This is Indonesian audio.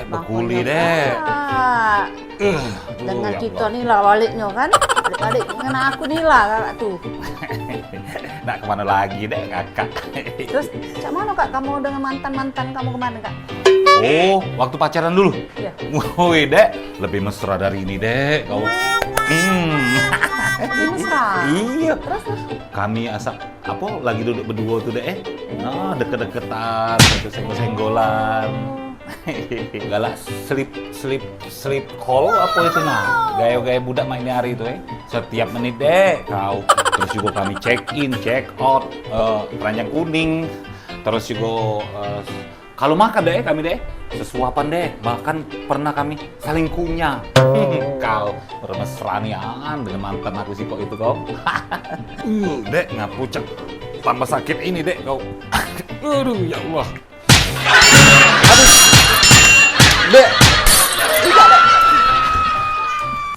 Bekuli dek. Dengan ya kita Allah. nih lah baliknya kan. Balik dengan aku nih lah kakak tuh. Nak kemana lagi dek kakak? Terus cak mana kak kamu dengan mantan kamu kemana kak? Oh, waktu pacaran dulu? Iya. Woi dek, lebih mesra dari ini dek kau. Lebih mesra. Iya. Terus Kami apa lagi duduk berdua tuh dek. Nah, deket-deketan, senggol-senggolan. Galak slip call apa itu nah. Gaya-gaya budak main hari itu setiap menit dek kau. Terus juga kami check in, check out, keranjang kuning. Terus juga kalau makan deh kami deh sesuapan deh, bahkan pernah kami saling kunyah. Kau bermesranian dengan mantan aku sih kok itu kau. Dek ngapucak tambah sakit ini dek kau. Aduh ya Allah.